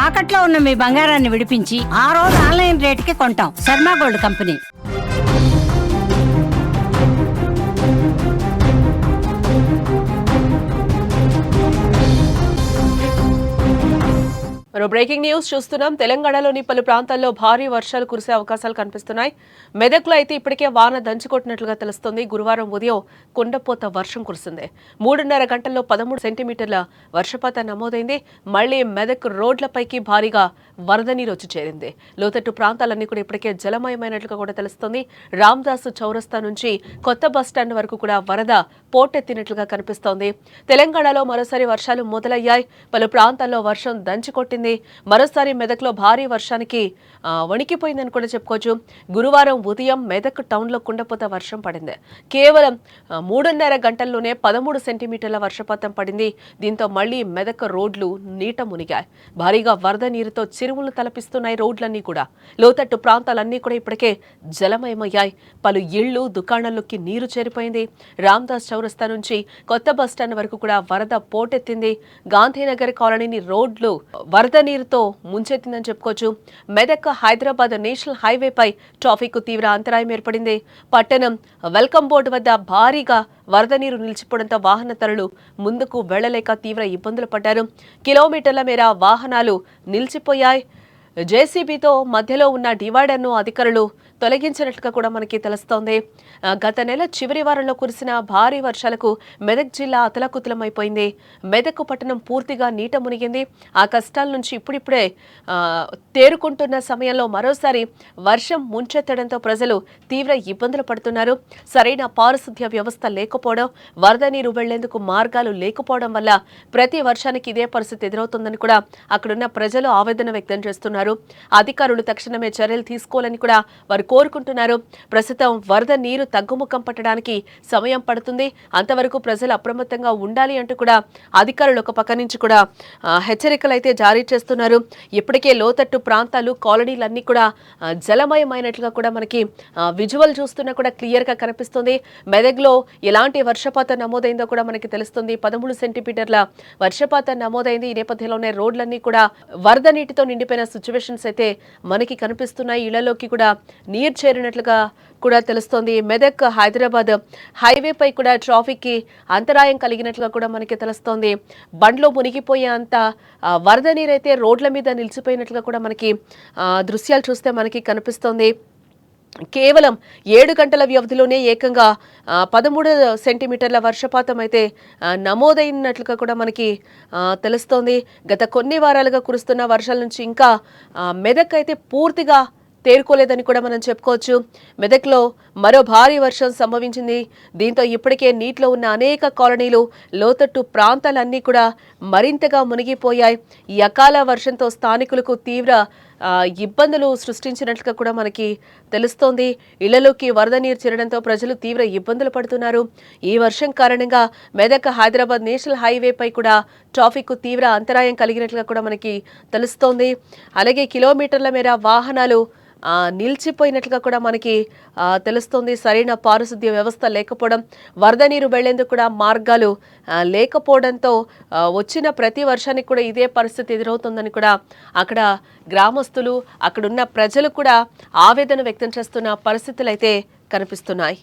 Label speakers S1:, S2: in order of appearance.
S1: తాకట్లో ఉన్న మీ బంగారాన్ని విడిపించి ఆ రోజు ఆన్లైన్ రేటుకి కొంటాం. Sharma gold company.
S2: మరో బ్రేకింగ్ న్యూస్ చూస్తున్నాం. తెలంగాణలోని పలు ప్రాంతాల్లో భారీ వర్షాలు కురిసే అవకాశాలు కనిపిస్తున్నాయి. మెదక్లో అయితే ఇప్పటికే వాన దంచుకొట్టినట్లుగా తెలుస్తోంది. గురువారం ఉదయం కుండపోత వర్షం కురిసింది. 3.5 గంటల్లో 13 సెంటీమీటర్ల వర్షపాతం నమోదైంది. మళ్లీ మెదక్ రోడ్లపైకి భారీగా వరద నీరు వచ్చి చేరింది. లోతట్టు ప్రాంతాలన్నీ కూడా ఇప్పటికే జలమయమైనట్లుగా కూడా తెలుస్తోంది. రామదాసు చౌరస్తా నుంచి కొత్త బస్టాండ్ వరకు కూడా వరద పోటెత్తినట్లుగా కనిపిస్తోంది. తెలంగాణలో మరోసారి వర్షాలు మొదలయ్యాయి. పలు ప్రాంతాల్లో వర్షం దంచుకొట్టింది. మరోసారి మెదక్లో భారీ వర్షానికి వణికిపోయిందని కూడా చెప్పుకోవచ్చు. గురువారం ఉదయం మెదక్ టౌన్లో కుండపోత వర్షం పడింది. కేవలం 3.5 గంటల్లోనే 13 సెంటీమీటర్ల వర్షపాతం పడింది. దీంతో మళ్లీ మెదక్ రోడ్లు నీట మునిగాయి. భారీగా వరద నీరుతో చెరువులు తలపిస్తున్నాయి రోడ్లన్నీ కూడా. లోతట్టు ప్రాంతాలన్నీ కూడా ఇప్పటికే జలమయమయ్యాయి. పలు ఇళ్లు దుకాణాల్లోకి నీరు చేరిపోయింది. రామదాస్ చౌరస్తా నుంచి కొత్త బస్టాండ్ వరకు కూడా వరద పోటెత్తింది. గాంధీనగర్ కాలనీని రోడ్లు వరద నీరుతో ముంచెత్తిందని చెప్పుకోవచ్చు. మెదక్ హైదరాబాద్ నేషనల్ హైవేపై ట్రాఫిక్ తీవ్ర అంతరాయం ఏర్పడింది. పట్టణం వెల్కమ్ బోర్డు వద్ద భారీగా వరద నీరు నిలిచిపోవడంతో వాహనదారులు ముందుకు వెళ్లలేక తీవ్ర ఇబ్బందులు పడ్డారు. కిలోమీటర్ల మేర వాహనాలు నిలిచిపోయాయి. జేసీబీతో మధ్యలో ఉన్న డివైడర్ను అధికారులు తొలగించినట్లుగా కూడా మనకి తెలుస్తోంది. గత నెల చివరి వారంలో కురిసిన భారీ వర్షాలకు మెదక్ జిల్లా అతలాకుతలమైపోయింది. మెదక్ పట్టణం పూర్తిగా నీట మునిగింది. ఆ కష్టాల నుంచి ఇప్పుడిప్పుడే తేరుకుంటున్న సమయంలో మరోసారి వర్షం ముంచెత్తడంతో ప్రజలు తీవ్ర ఇబ్బందులు పడుతున్నారు. సరైన పారిశుద్ధ్య వ్యవస్థ లేకపోవడం, వరద నీరు వెళ్లేందుకు మార్గాలు లేకపోవడం వల్ల ప్రతి వర్షానికి ఇదే పరిస్థితి ఎదురవుతుందని కూడా అక్కడున్న ప్రజలు ఆవేదన వ్యక్తం చేస్తున్నారు. అధికారులు తక్షణమే చర్యలు తీసుకోవాలని కూడా వారు కోరుకుంటున్నారు. ప్రస్తుతం వరద నీరు తగ్గుముఖం పట్టడానికి సమయం పడుతుంది. అంతవరకు ప్రజలు అప్రమత్తంగా ఉండాలి అంటూ కూడా అధికారులు ఒక పక్క నుంచి కూడా హెచ్చరికలు అయితే జారీ చేస్తున్నారు. ఇప్పటికే లోతట్టు ప్రాంతాలు కాలనీలన్నీ కూడా జలమయమైనట్లుగా కూడా మనకి విజువల్ చూస్తున్నా కూడా క్లియర్ గా కనిపిస్తుంది. మెదక్లో ఎలాంటి వర్షపాతం నమోదైందో కూడా మనకి తెలుస్తుంది. 13 సెంటీమీటర్ల వర్షపాతం నమోదైంది. ఈ నేపథ్యంలోనే రోడ్లన్నీ కూడా వరద నీటితో నిండిపోయిన సిచ్యువేషన్స్ అయితే మనకి కనిపిస్తున్నాయి. ఇళ్లలోకి కూడా నీరు చేరినట్లుగా కూడా తెలుస్తోంది. మెదక్ హైదరాబాద్ హైవేపై కూడా ట్రాఫిక్ కి అంతరాయం కలిగినట్లుగా కూడా మనకి తెలుస్తోంది. బండ్లో మునిగిపోయేంత వరద నీరైతే రోడ్ల మీద నిలిచిపోయినట్లుగా కూడా మనకి దృశ్యాలు చూస్తే మనకి కనిపిస్తోంది. కేవలం 7 గంటల వ్యవధిలోనే ఏకంగా 13 సెంటీమీటర్ల వర్షపాతం అయితే నమోదైనట్లుగా కూడా మనకి తెలుస్తోంది. గత కొన్ని వారాలుగా కురుస్తున్న వర్షాల నుంచి ఇంకా మెదక్ అయితే పూర్తిగా తేరుకోలేదని కూడా మనం చెప్పుకోవచ్చు. మెదక్లో మరో భారీ వర్షం సంభవించింది. దీంతో ఇప్పటికే నీటిలో ఉన్న అనేక కాలనీలు, లోతట్టు ప్రాంతాలన్నీ కూడా మరింతగా మునిగిపోయాయి. ఈ అకాల వర్షంతో స్థానికులకు తీవ్ర ఇబ్బందులు సృష్టించినట్లుగా కూడా మనకి తెలుస్తోంది. ఇళ్లలోకి వరద నీరు చేరడంతో ప్రజలు తీవ్ర ఇబ్బందులు పడుతున్నారు. ఈ వర్షం కారణంగా మెదక్ హైదరాబాద్ నేషనల్ హైవేపై కూడా ట్రాఫిక్ తీవ్ర అంతరాయం కలిగినట్లుగా కూడా మనకి తెలుస్తోంది. అలాగే కిలోమీటర్ల మేర వాహనాలు నిలిచిపోయినట్లుగా కూడా మనకి తెలుస్తోంది. సరైన పారిశుద్ధ్య వ్యవస్థ లేకపోవడం, వరద నీరు వెళ్లేందుకు కూడా మార్గాలు లేకపోవడంతో వచ్చిన ప్రతి వర్షానికి కూడా ఇదే పరిస్థితి ఎదురవుతుందని కూడా అక్కడ గ్రామస్తులు, అక్కడున్న ప్రజలు కూడా ఆవేదన వ్యక్తం చేస్తున్న పరిస్థితులు అయితే కనిపిస్తున్నాయి.